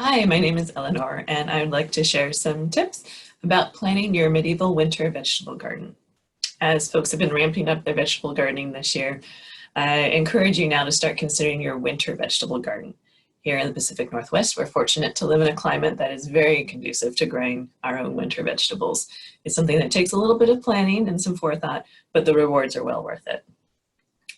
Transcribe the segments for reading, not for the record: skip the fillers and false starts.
Hi, my name is Eleanor, and I would like to share some tips about planning your medieval winter vegetable garden. As folks have been ramping up their vegetable gardening this year, I encourage you now to start considering your winter vegetable garden. Here in the Pacific Northwest, we're fortunate to live in a climate that is very conducive to growing our own winter vegetables. It's something that takes a little bit of planning and some forethought, but the rewards are well worth it.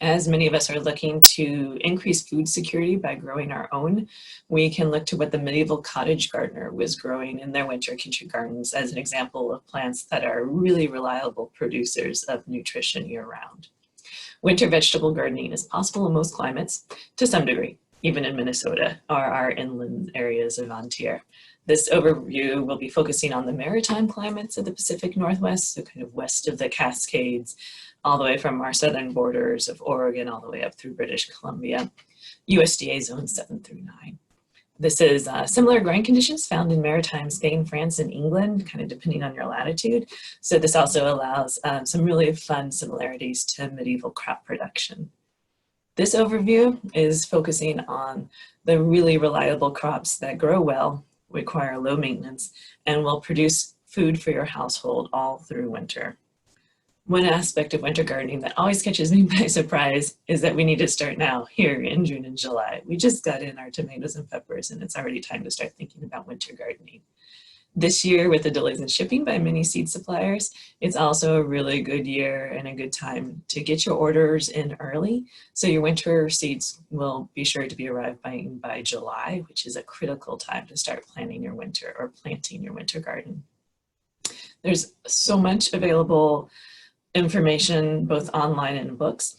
As many of us are looking to increase food security by growing our own, we can look to what the medieval cottage gardener was growing in their winter kitchen gardens as an example of plants that are really reliable producers of nutrition year-round. Winter vegetable gardening is possible in most climates to some degree, even in Minnesota or our inland areas of AnTir. This overview will be focusing on the maritime climates of the Pacific Northwest, so kind of west of the Cascades, all the way from our southern borders of Oregon all the way up through British Columbia, USDA zones 7 through 9. This is similar growing conditions found in maritime Spain, France, and England, kind of depending on your latitude. So this also allows some really fun similarities to medieval crop production. This overview is focusing on the really reliable crops that grow well, require low maintenance, and will produce food for your household all through winter. One aspect of winter gardening that always catches me by surprise is that we need to start now, here in June and July. We just got in our tomatoes and peppers, and it's already time to start thinking about winter gardening. This year, with the delays in shipping by many seed suppliers, it's also a really good year and a good time to get your orders in early, so your winter seeds will be sure to be arriving by July, which is a critical time to start planning your winter or planting your winter garden. There's so much available information both online and in books.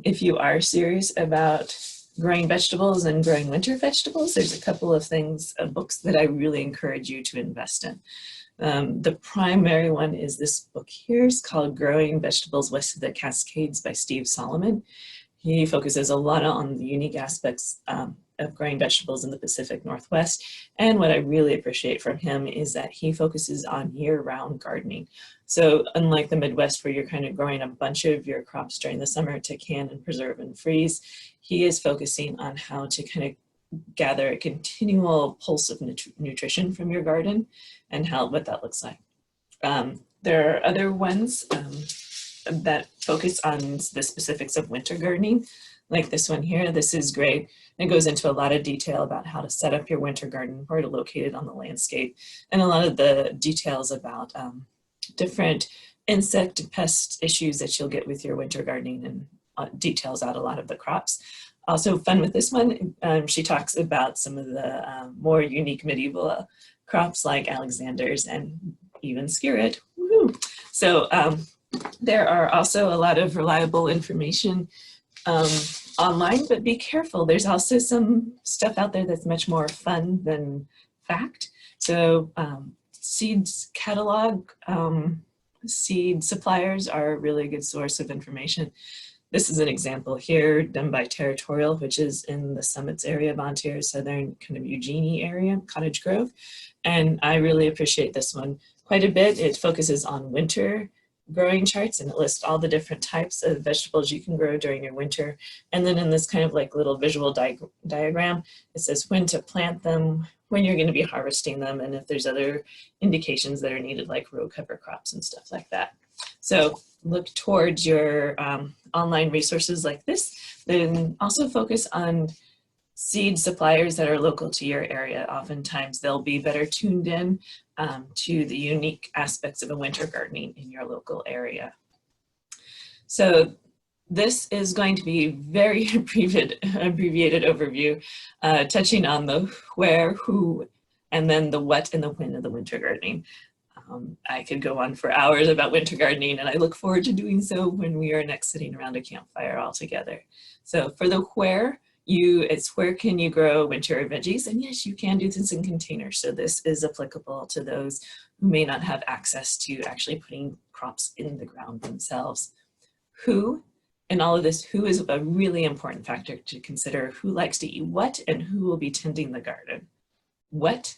If you are serious about growing vegetables and growing winter vegetables, there's a couple of books that I really encourage you to invest in. The primary one is this book here. It's called Growing Vegetables West of the Cascades by Steve Solomon. He focuses a lot on the unique aspects of growing vegetables in the Pacific Northwest. And what I really appreciate from him is that he focuses on year-round gardening. So unlike the Midwest, where you're kind of growing a bunch of your crops during the summer to can and preserve and freeze, he is focusing on how to kind of gather a continual pulse of nutrition from your garden and what that looks like. There are other ones that focus on the specifics of winter gardening, like this one here. This is great. It goes into a lot of detail about how to set up your winter garden, where to locate it on the landscape, and a lot of the details about different insect and pest issues that you'll get with your winter gardening, and details out a lot of the crops. Also fun with this one, she talks about some of the more unique medieval crops like Alexander's and even skirret. Woo-hoo. So there are also a lot of reliable information online, but be careful. There's also some stuff out there that's much more fun than fact. So seeds catalog, seed suppliers are a really good source of information. This is an example here done by Territorial, which is in the Summits area of AnTir, southern kind of Eugenie area, Cottage Grove. And I really appreciate this one quite a bit. It focuses on winter growing charts, and it lists all the different types of vegetables you can grow during your winter. And then in this kind of like little visual diagram, it says when to plant them, when you're going to be harvesting them, and if there's other indications that are needed, like row cover crops and stuff like that. So look towards your online resources like this. Then also focus on seed suppliers that are local to your area. Oftentimes they'll be better tuned in to the unique aspects of a winter gardening in your local area. So this is going to be very abbreviated overview, touching on the where, who, and then the what and the when of the winter gardening. I could go on for hours about winter gardening, and I look forward to doing so when we are next sitting around a campfire all together. So for the where, it's where can you grow winter veggies? And yes, you can do this in containers. So this is applicable to those who may not have access to actually putting crops in the ground themselves. Who, and all of this, who is a really important factor to consider. Who likes to eat what, and who will be tending the garden? What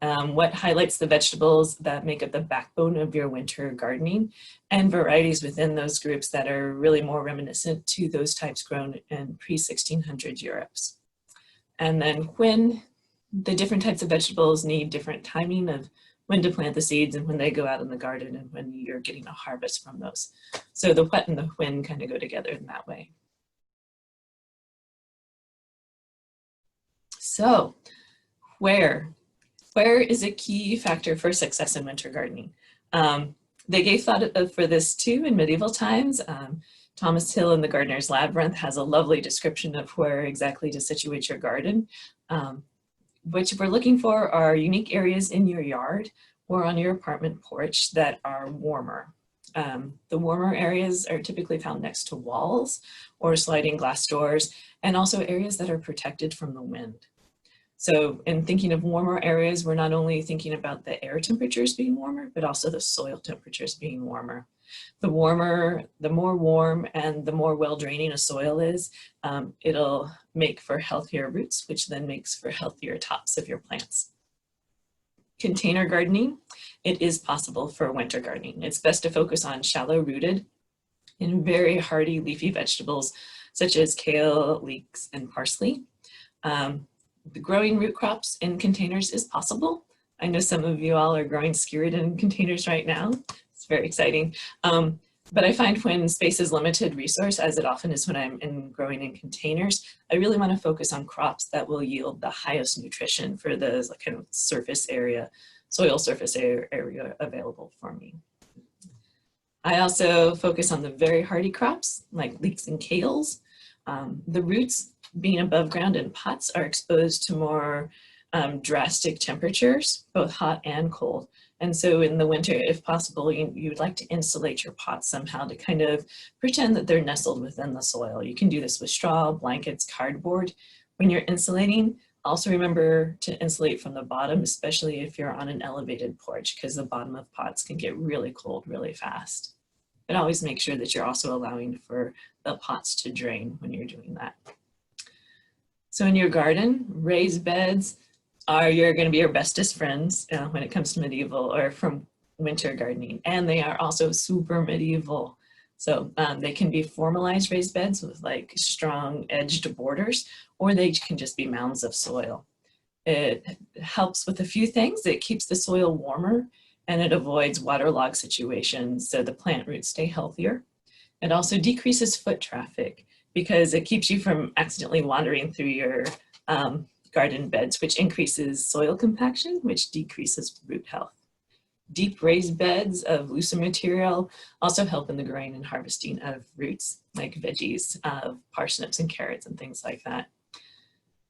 highlights the vegetables that make up the backbone of your winter gardening, and varieties within those groups that are really more reminiscent to those types grown in pre-1600 Europe. And then when the different types of vegetables need different timing of when to plant the seeds and when they go out in the garden and when you're getting a harvest from those. So the what and the when kind of go together in that way. So where is a key factor for success in winter gardening? They gave thought for this too in medieval times. Thomas Hill in the Gardener's Labyrinth has a lovely description of where exactly to situate your garden. What we're looking for are unique areas in your yard or on your apartment porch that are warmer. The warmer areas are typically found next to walls or sliding glass doors, and also areas that are protected from the wind. So in thinking of warmer areas, we're not only thinking about the air temperatures being warmer, but also the soil temperatures being warmer. The more warm and the more well-draining a soil is, it'll make for healthier roots, which then makes for healthier tops of your plants. Container gardening, it is possible for winter gardening. It's best to focus on shallow-rooted and very hardy leafy vegetables, such as kale, leeks, and parsley. The growing root crops in containers is possible. I know some of you all are growing skewered in containers right now. It's very exciting. But I find when space is limited resource, as it often is when I'm growing in containers, I really want to focus on crops that will yield the highest nutrition for the kind of surface area, soil surface area available for me. I also focus on the very hardy crops like leeks and kales. The roots being above ground in pots are exposed to more drastic temperatures, both hot and cold. And so in the winter, if possible, you'd like to insulate your pots somehow to kind of pretend that they're nestled within the soil. You can do this with straw, blankets, cardboard. When you're insulating, also remember to insulate from the bottom, especially if you're on an elevated porch, because the bottom of pots can get really cold really fast. But always make sure that you're also allowing for the pots to drain when you're doing that. So in your garden, raised beds are going to be your bestest friends when it comes to medieval or from winter gardening, and they are also super medieval. So they can be formalized raised beds with like strong edged borders, or they can just be mounds of soil. It helps with a few things. It keeps the soil warmer and it avoids waterlogged situations so the plant roots stay healthier. It also decreases foot traffic because it keeps you from accidentally wandering through your garden beds, which increases soil compaction, which decreases root health. Deep raised beds of looser material also help in the growing and harvesting of roots like veggies, parsnips and carrots and things like that.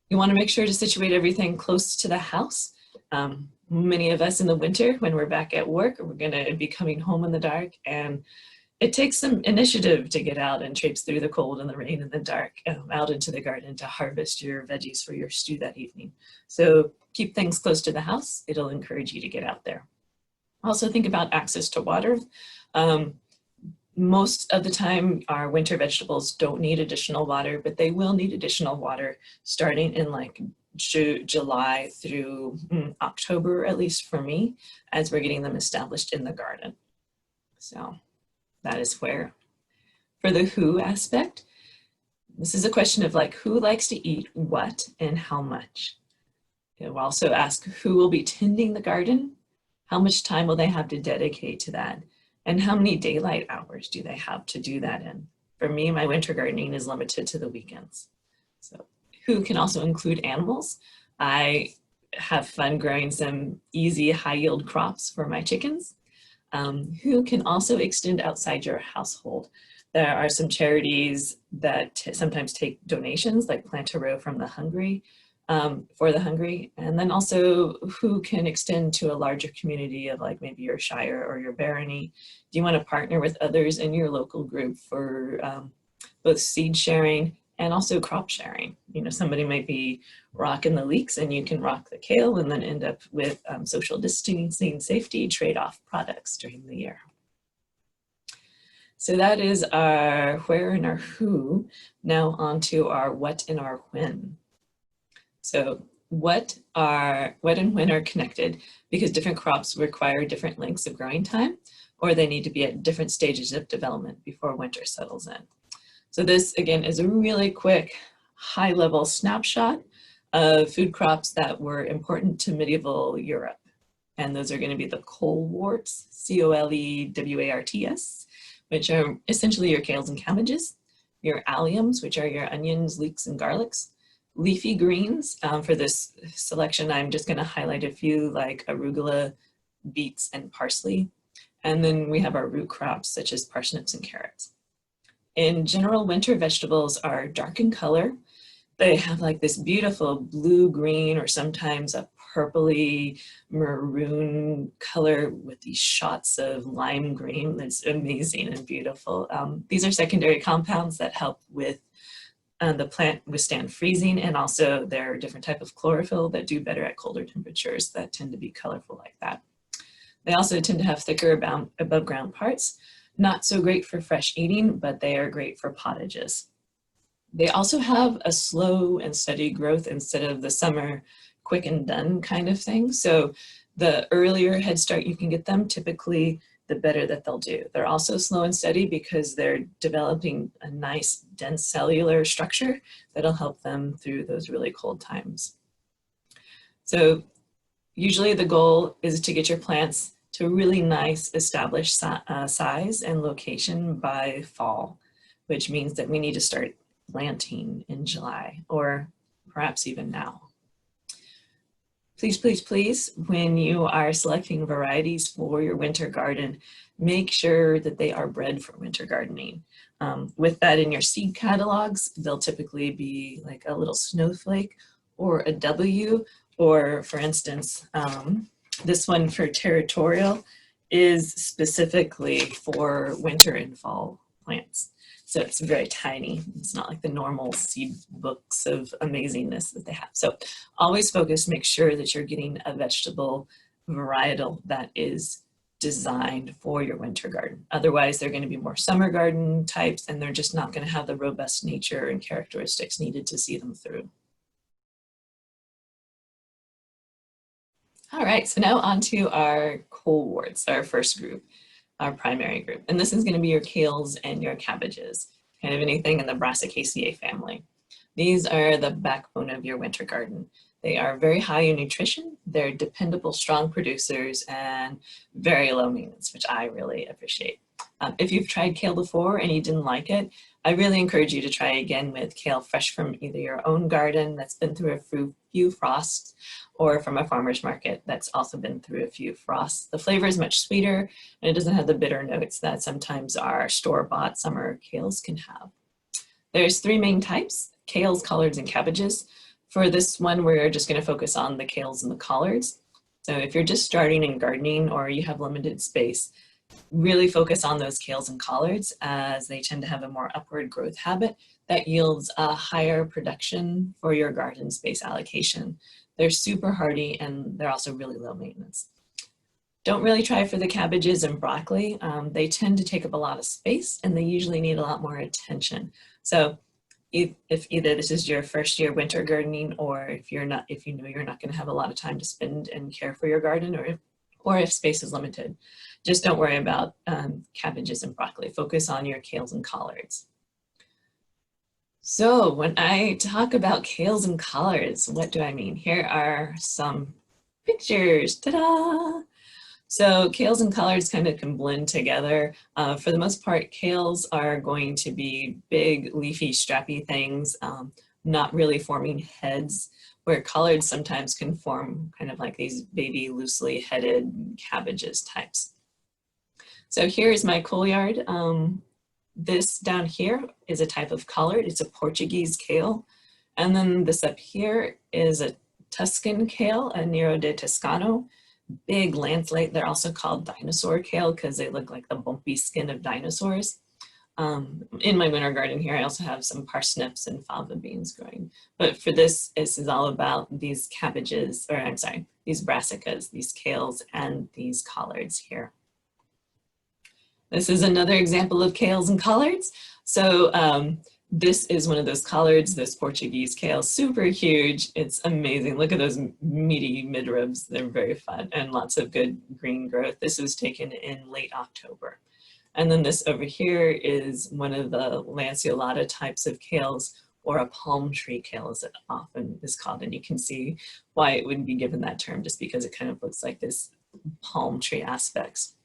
You want to make sure to situate everything close to the house. Many of us in the winter, when we're back at work, we're going to be coming home in the dark, and it takes some initiative to get out and traipse through the cold and the rain and the dark out into the garden to harvest your veggies for your stew that evening. So keep things close to the house. It'll encourage you to get out there. Also think about access to water. Most of the time, our winter vegetables don't need additional water, but they will need additional water starting in like July through October, at least for me, as we're getting them established in the garden. So that is where. For the who aspect, this is a question of like who likes to eat what and how much. It will also ask who will be tending the garden, how much time will they have to dedicate to that, and how many daylight hours do they have to do that in. For me, my winter gardening is limited to the weekends. So who can also include animals. I have fun growing some easy high yield crops for my chickens. Who can also extend outside your household. There are some charities that sometimes take donations, like Plant a Row from the Hungry, for the hungry, and then also who can extend to a larger community of like maybe your shire or your barony. Do you want to partner with others in your local group for both seed sharing and also crop sharing? You know, somebody might be rocking the leeks and you can rock the kale and then end up with social distancing, safety, trade-off products during the year. So that is our where and our who. Now on to our what and our when. So what and when are connected because different crops require different lengths of growing time, or they need to be at different stages of development before winter settles in. So this again is a really quick high level snapshot of food crops that were important to medieval Europe. And those are going to be the coleworts, colewarts, which are essentially your kales and cabbages, your alliums, which are your onions, leeks, and garlics, leafy greens. For this selection, I'm just going to highlight a few like arugula, beets, and parsley. And then we have our root crops such as parsnips and carrots. In general, winter vegetables are dark in color. They have like this beautiful blue-green or sometimes a purpley maroon color with these shots of lime green. That's amazing and beautiful. These are secondary compounds that help with the plant withstand freezing, and also there are different type of chlorophyll that do better at colder temperatures that tend to be colorful like that. They also tend to have thicker above ground parts. Not so great for fresh eating, but they are great for pottages. They also have a slow and steady growth instead of the summer quick and done kind of thing. So the earlier head start you can get them, typically the better that they'll do. They're also slow and steady because they're developing a nice dense cellular structure that'll help them through those really cold times. So usually the goal is to get your plants to a really nice established size and location by fall, which means that we need to start planting in July or perhaps even now. Please, please, please, when you are selecting varieties for your winter garden, make sure that they are bred for winter gardening. With that in your seed catalogs, they'll typically be like a little snowflake or a W, or for instance, this one for territorial is specifically for winter and fall plants. So it's very tiny. It's not like the normal seed books of amazingness that they have. So always focus, make sure that you're getting a vegetable varietal that is designed for your winter garden. Otherwise, they're going to be more summer garden types, and they're just not going to have the robust nature and characteristics needed to see them through. All right, so now on to our coleworts, our first group, our primary group. And this is going to be your kales and your cabbages, kind of anything in the Brassicaceae family. These are the backbone of your winter garden. They are very high in nutrition, they're dependable, strong producers, and very low maintenance, which I really appreciate. If you've tried kale before and you didn't like it, I really encourage you to try again with kale fresh from either your own garden that's been through a few frosts, or from a farmer's market that's also been through a few frosts. The flavor is much sweeter, and it doesn't have the bitter notes that sometimes our store-bought summer kales can have. There's three main types: kales, collards, and cabbages. For this one, we're just going to focus on the kales and the collards. So if you're just starting in gardening or you have limited space, really focus on those kales and collards, as they tend to have a more upward growth habit that yields a higher production for your garden space allocation. They're super hardy, and they're also really low maintenance. Don't really try for the cabbages and broccoli. They tend to take up a lot of space, and they usually need a lot more attention. So if either this is your first year winter gardening, or if you know you're not going to have a lot of time to spend and care for your garden, or if space is limited, just don't worry about cabbages and broccoli. Focus on your kales and collards. So when I talk about kales and collards, what do I mean? Here are some pictures. Ta-da! So kales and collards kind of can blend together. For the most part, kales are going to be big, leafy, strappy things, not really forming heads, where collards sometimes can form kind of like these baby, loosely headed cabbages types. So here's my courtyard. This down here is a type of collard. It's a Portuguese kale. And then this up here is a Tuscan kale, a Nero de Toscano. Big lanceolate. They're also called dinosaur kale because they look like the bumpy skin of dinosaurs. In my winter garden here, I also have some parsnips and fava beans growing. But for this is all about these cabbages, or I'm sorry, these brassicas, these kales, and these collards here. This is another example of kales and collards. So this is one of those collards, this Portuguese kale, super huge. It's amazing. Look at those meaty midribs. They're very fun and lots of good green growth. This was taken in late October. And then this over here is one of the lanceolata types of kales, or a palm tree kale as it often is called. And you can see why it wouldn't be given that term, just because it kind of looks like this palm tree aspects.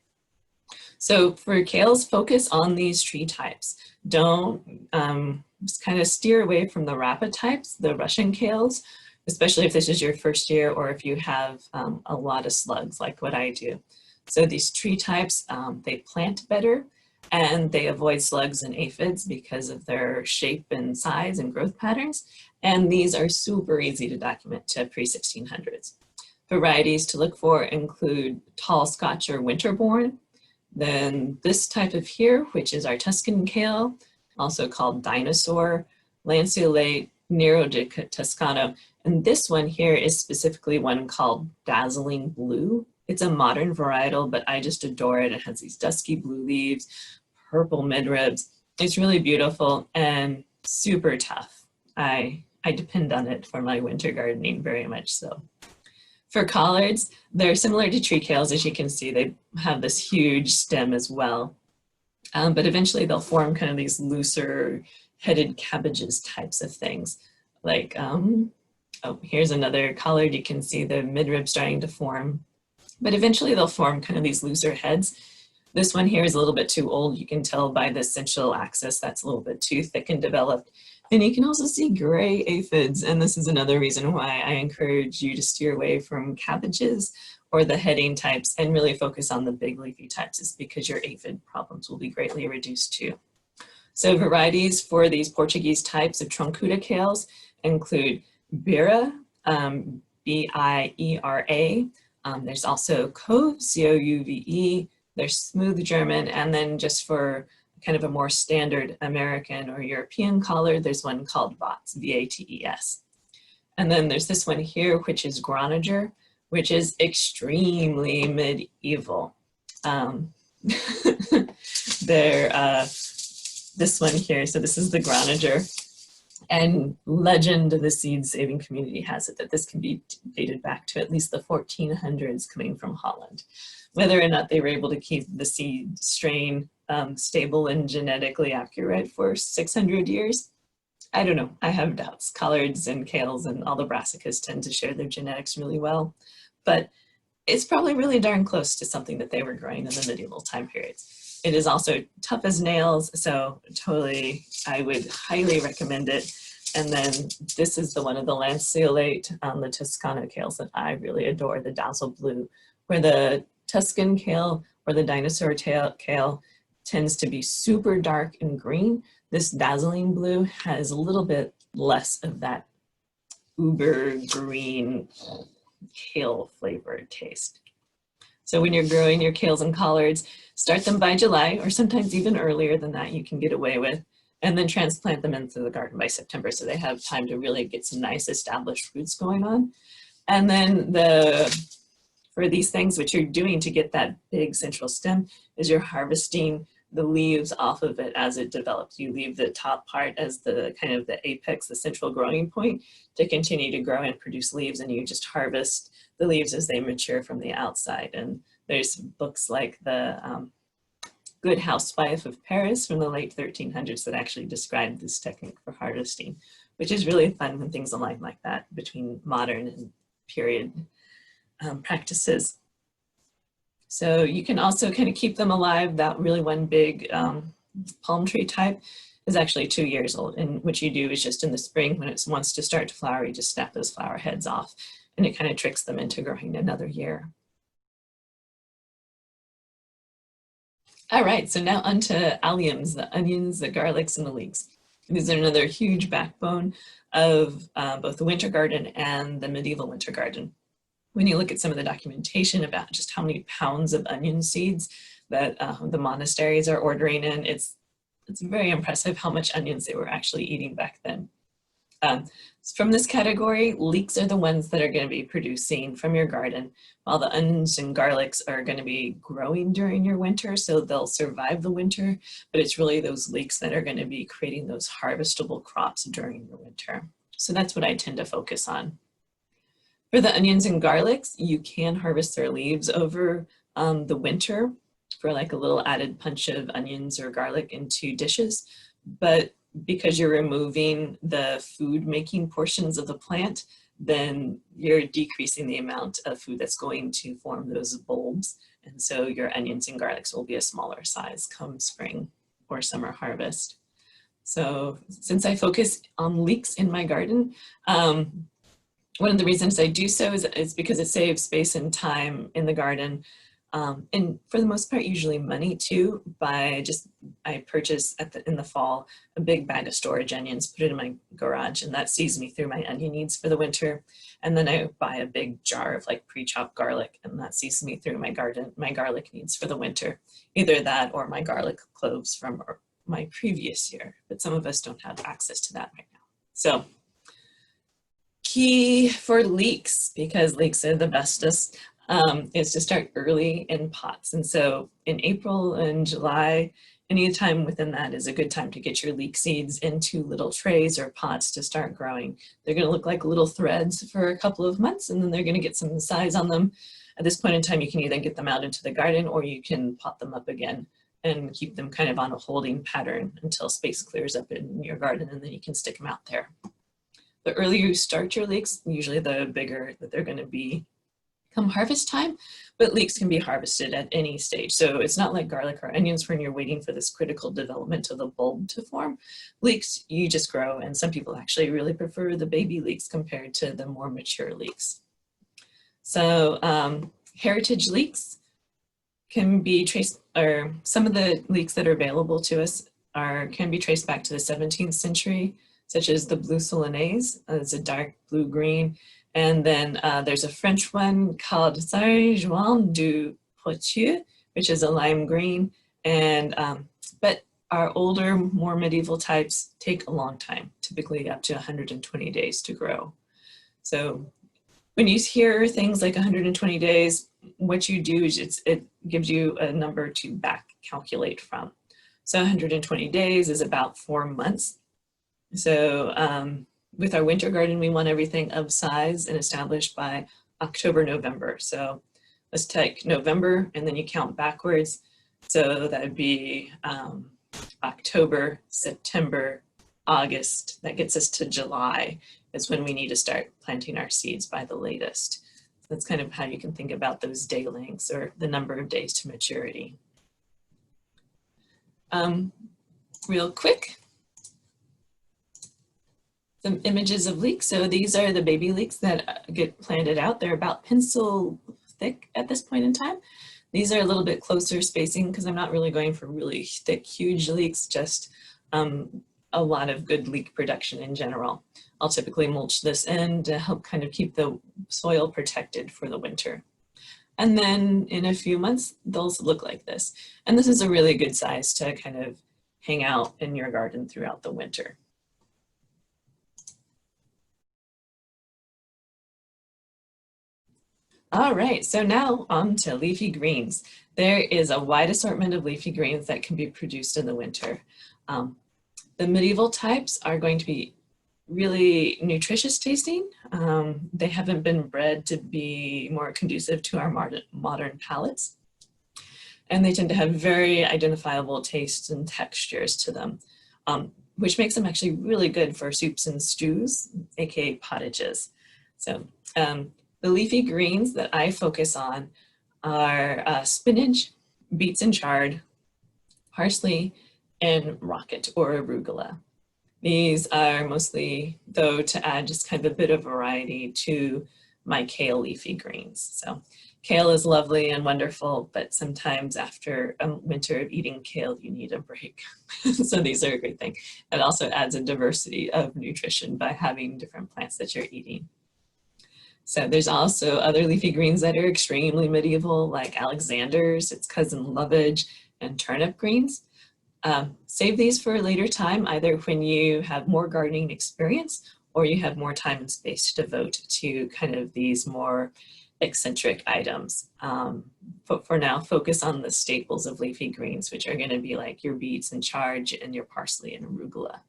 So for kales, focus on these tree types. Don't just kind of steer away from the rapid types, the Russian kales, especially if this is your first year or if you have a lot of slugs like what I do. So these tree types, they plant better and they avoid slugs and aphids because of their shape and size and growth patterns. And these are super easy to document to pre-1600s. Varieties to look for include tall Scotch or winterbourne. Then this type of here, which is our Tuscan kale, also called dinosaur, lanceolate, Nero de Toscano. And this one here is specifically one called dazzling blue. It's a modern varietal, but I just adore it. It has these dusky blue leaves, purple midribs. It's really beautiful and super tough. I depend on it for my winter gardening very much so. For collards, they're similar to tree kales. As you can see, they have this huge stem as well. But eventually they'll form kind of these looser headed cabbages types of things. Like, oh, here's another collard. You can see the midrib starting to form. But eventually they'll form kind of these looser heads. This one here is a little bit too old. You can tell by the central axis that's a little bit too thick and developed. And you can also see gray aphids. And this is another reason why I encourage you to steer away from cabbages or the heading types and really focus on the big leafy types, is because your aphid problems will be greatly reduced too. So varieties for these Portuguese types of truncuda kales include Beira, B-I-E-R-A. There's also Couve, C-O-U-V-E. There's smooth German, and then just for kind of a more standard American or European collard, there's one called Vates, V-A-T-E-S. And then there's this one here, which is Groninger, which is extremely medieval. This one here, so this is the Groninger, and legend of the seed saving community has it that this can be dated back to at least the 1400s coming from Holland. Whether or not they were able to keep the seed strain stable and genetically accurate for 600 years, I don't know. I have doubts. Collards and kales and all the brassicas tend to share their genetics really well, but it's probably really darn close to something that they were growing in the medieval time periods. It is also tough as nails, so totally, I would highly recommend it. And then this is the one of the lanceolate, the Toscano kales that I really adore, the dazzle blue, where the Tuscan kale or the dinosaur kale tends to be super dark and green. This dazzling blue has a little bit less of that uber green kale flavored taste. So when you're growing your kales and collards, start them by July, or sometimes even earlier than that you can get away with, and then transplant them into the garden by September so they have time to really get some nice established roots going on. And then for these things, what you're doing to get that big central stem is you're harvesting the leaves off of it as it develops. You leave the top part as the kind of the apex, the central growing point, to continue to grow and produce leaves, and you just harvest the leaves as they mature from the outside. And there's books like the Good Housewife of Paris from the late 1300s that actually describe this technique for harvesting, which is really fun when things align like that between modern and period practices. So you can also kind of keep them alive. That really one big palm tree type is actually 2 years old. And what you do is just in the spring when it wants to start to flower, you just snap those flower heads off, and it kind of tricks them into growing another year. All right, so now onto alliums, the onions, the garlics, and the leeks. These are another huge backbone of both the winter garden and the medieval winter garden. When you look at some of the documentation about just how many pounds of onion seeds that the monasteries are ordering in, it's very impressive how much onions they were actually eating back then. From this category, leeks are the ones that are going to be producing from your garden, while the onions and garlics are going to be growing during your winter, so they'll survive the winter, but it's really those leeks that are going to be creating those harvestable crops during the winter. So that's what I tend to focus on. For the onions and garlics, you can harvest their leaves over the winter for like a little added punch of onions or garlic into dishes, but because you're removing the food making portions of the plant, then you're decreasing the amount of food that's going to form those bulbs. And so your onions and garlics will be a smaller size come spring or summer harvest. So since I focus on leeks in my garden, one of the reasons I do so is because it saves space and time in the garden. And for the most part, usually money too, I purchase in the fall a big bag of storage onions, put it in my garage, and that sees me through my onion needs for the winter. And then I buy a big jar of like pre-chopped garlic, and that sees me through my garlic needs for the winter. Either that or my garlic cloves from my previous year, but some of us don't have access to that right now. So key for leeks, because leeks are the bestest, is to start early in pots. And so in April and July, any time within that is a good time to get your leek seeds into little trays or pots to start growing. They're going to look like little threads for a couple of months, and then they're going to get some size on them. At this point in time, you can either get them out into the garden or you can pot them up again and keep them kind of on a holding pattern until space clears up in your garden, and then you can stick them out there. The earlier you start your leeks, usually the bigger that they're going to be come harvest time, but leeks can be harvested at any stage. So it's not like garlic or onions when you're waiting for this critical development of the bulb to form. Leeks, you just grow, and some people actually really prefer the baby leeks compared to the more mature leeks. So heritage leeks can be traced, or some of the leeks that are available to us can be traced back to the 17th century, such as the blue Solannaise. It's a dark blue-green. And then there's a French one called Saint-Jouan du Poitiers, which is a lime green. And but our older, more medieval types take a long time, typically up to 120 days to grow. So when you hear things like 120 days, what you do is it gives you a number to back calculate from. So 120 days is about 4 months. So with our winter garden, we want everything of size and established by October, November. So let's take November and then you count backwards. So that would be October, September, August. That gets us to July is when we need to start planting our seeds by the latest. So that's kind of how you can think about those day lengths or the number of days to maturity. Real quick, some images of leeks. So these are the baby leeks that get planted out. They're about pencil thick at this point in time. These are a little bit closer spacing because I'm not really going for really thick, huge leeks, just a lot of good leek production in general. I'll typically mulch this in to help kind of keep the soil protected for the winter. And then in a few months, they'll look like this. And this is a really good size to kind of hang out in your garden throughout the winter. All right, so now on to leafy greens. There is a wide assortment of leafy greens that can be produced in the winter. The medieval types are going to be really nutritious tasting. They haven't been bred to be more conducive to our modern palates. And they tend to have very identifiable tastes and textures to them, which makes them actually really good for soups and stews, aka pottages. So the leafy greens that I focus on are spinach, beets and chard, parsley, and rocket or arugula. These are mostly, though, to add just kind of a bit of variety to my kale leafy greens. So kale is lovely and wonderful, but sometimes after a winter of eating kale, you need a break. So these are a great thing. It also adds a diversity of nutrition by having different plants that you're eating. So there's also other leafy greens that are extremely medieval, like Alexander's, its cousin lovage, and turnip greens. Save these for a later time, either when you have more gardening experience or you have more time and space to devote to kind of these more eccentric items. But for now, focus on the staples of leafy greens, which are going to be like your beets and chard and your parsley and arugula.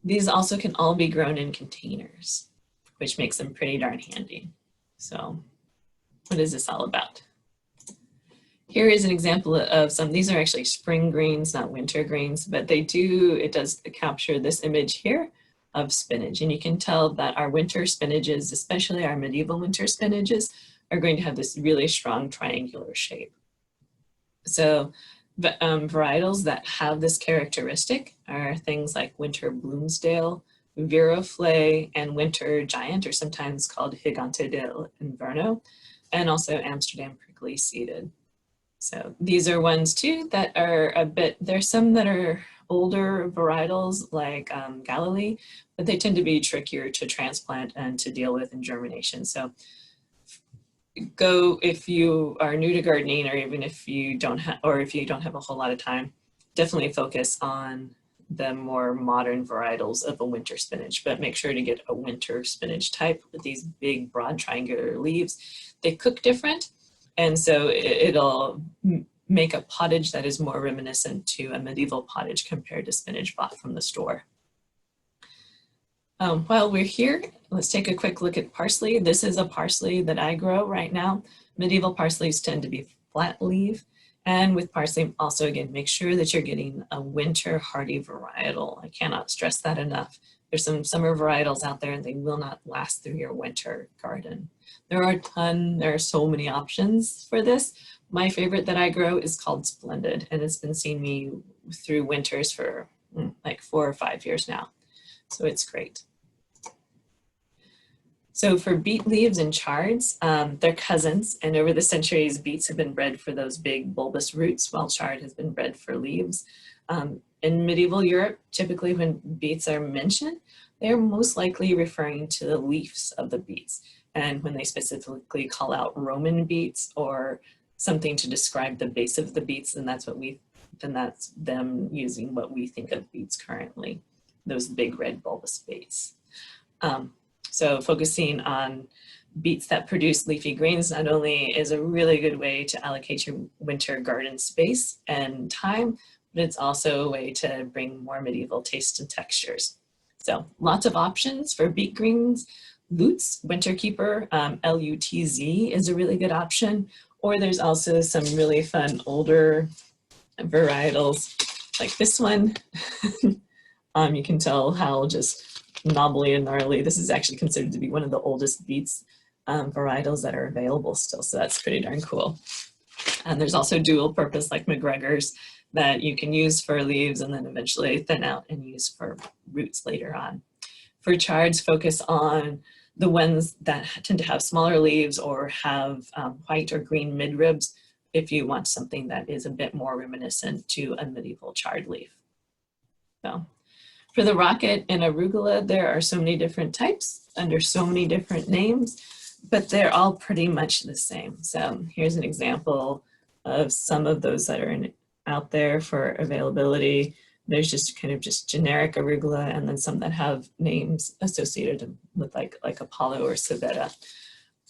These also can all be grown in containers, which makes them pretty darn handy. So what is this all about? Here is an example of some, these are actually spring greens, not winter greens, but it does capture this image here of spinach. And you can tell that our winter spinaches, especially our medieval winter spinaches, are going to have this really strong triangular shape. So varietals that have this characteristic are things like winter Bloomsdale, Viroflay, and winter giant, or sometimes called Gigante del Inverno, and also Amsterdam prickly seeded. So these are ones too that are there's some that are older varietals like Galilee, but they tend to be trickier to transplant and to deal with in germination. So if you are new to gardening, or even if you don't have a whole lot of time, definitely focus on the more modern varietals of a winter spinach, but make sure to get a winter spinach type with these big broad triangular leaves. They cook different, and so it'll make a pottage that is more reminiscent to a medieval pottage compared to spinach bought from the store. While we're here, let's take a quick look at parsley. This is a parsley that I grow right now. Medieval parsleys tend to be flat leaf. And with parsley, also again, make sure that you're getting a winter hardy varietal. I cannot stress that enough. There's some summer varietals out there and they will not last through your winter garden. There are so many options for this. My favorite that I grow is called Splendid, and it's been seeing me through winters for like 4 or 5 years now. So it's great. So for beet leaves and chards, they're cousins, and over the centuries, beets have been bred for those big bulbous roots, while chard has been bred for leaves. In medieval Europe, typically when beets are mentioned, they're most likely referring to the leaves of the beets. And when they specifically call out Roman beets or something to describe the base of the beets, then that's them using what we think of beets currently, those big red bulbous beets. So focusing on beets that produce leafy greens not only is a really good way to allocate your winter garden space and time, but it's also a way to bring more medieval tastes and textures. So lots of options for beet greens. Lutz, Winter Keeper, L-U-T-Z is a really good option. Or there's also some really fun older varietals like this one. You can tell how just knobbly and gnarly. This is actually considered to be one of the oldest beets varietals that are available still, so that's pretty darn cool. And there's also dual purpose like McGregor's that you can use for leaves and then eventually thin out and use for roots later on. For chards, focus on the ones that tend to have smaller leaves or have white or green midribs if you want something that is a bit more reminiscent to a medieval chard leaf. So for the rocket and arugula, there are so many different types under so many different names, but they're all pretty much the same. So here's an example of some of those that are out there for availability. There's just kind of just generic arugula, and then some that have names associated with like Apollo or Civetta.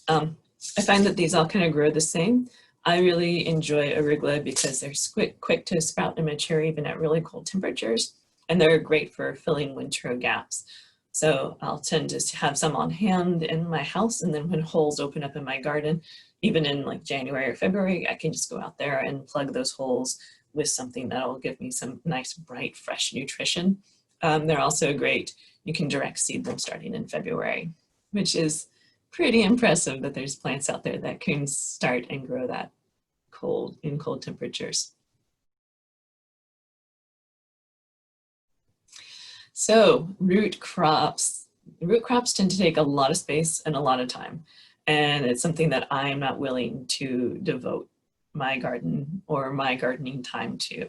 I find that these all kind of grow the same. I really enjoy arugula because they're quick to sprout and mature even at really cold temperatures, and they're great for filling winter gaps. So I'll tend to have some on hand in my house, and then when holes open up in my garden, even in like January or February, I can just go out there and plug those holes with something that'll give me some nice, bright, fresh nutrition. They're also great. You can direct seed them starting in February, which is pretty impressive that there's plants out there that can start and grow that in cold temperatures. So root crops. Root crops tend to take a lot of space and a lot of time. And it's something that I'm not willing to devote my garden or my gardening time to.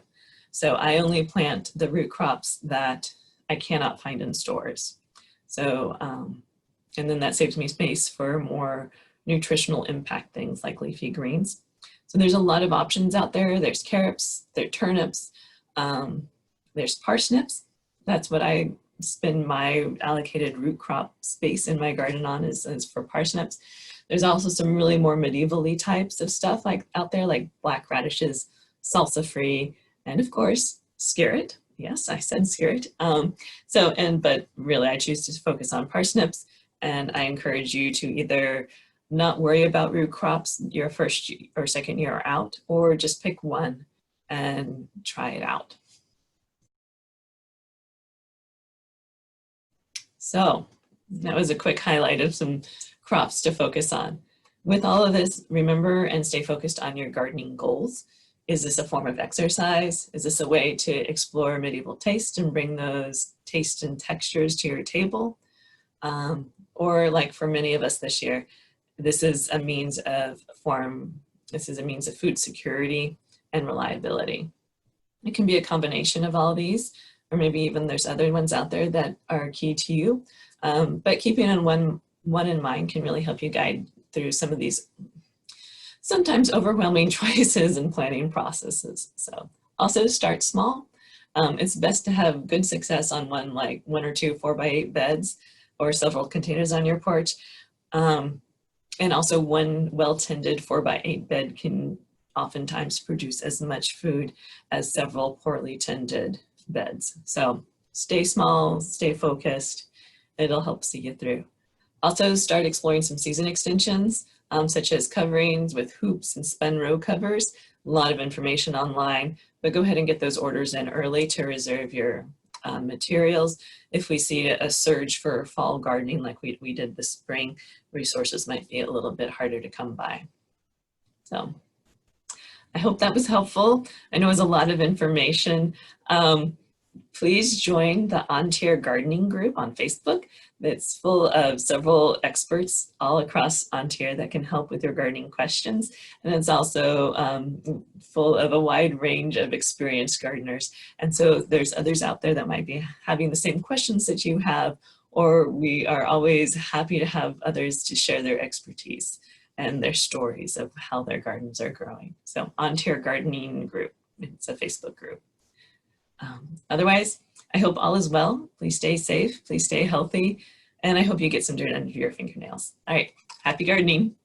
So I only plant the root crops that I cannot find in stores. So, and then that saves me space for more nutritional impact things like leafy greens. So there's a lot of options out there. There's carrots, there's turnips, there's parsnips. That's what I spend my allocated root crop space in my garden on is for parsnips. There's also some really more medievally types of stuff like out there, like black radishes, salsa free, and of course, skirret. Yes, I said skirret. But really I choose to focus on parsnips, and I encourage you to either not worry about root crops your first or second year out, or just pick one and try it out. So that was a quick highlight of some crops to focus on. With all of this, remember and stay focused on your gardening goals. Is this a form of exercise? Is this a way to explore medieval taste and bring those tastes and textures to your table? Or like for many of us this year, this is a means of food security and reliability. It can be a combination of all these, or maybe even there's other ones out there that are key to you. But keeping one in mind can really help you guide through some of these sometimes overwhelming choices and planning processes. So also start small. It's best to have good success on one or two 4x8 beds or several containers on your porch. And also one well-tended 4x8 bed can oftentimes produce as much food as several poorly tended beds. So stay small, stay focused. It'll help see you through. Also start exploring some season extensions, such as coverings with hoops and spun row covers. A lot of information online, but go ahead and get those orders in early to reserve your materials. If we see a surge for fall gardening like we did this spring, resources might be a little bit harder to come by. So I hope that was helpful. I know it was a lot of information. Please join the AnTir gardening group on Facebook. That's full of several experts all across AnTir that can help with your gardening questions. And it's also full of a wide range of experienced gardeners. And so there's others out there that might be having the same questions that you have, or we are always happy to have others to share their expertise and their stories of how their gardens are growing. So AnTir Gardening Group, it's a Facebook group. Otherwise, I hope all is well. Please stay safe, please stay healthy, and I hope you get some dirt under your fingernails. All right, happy gardening.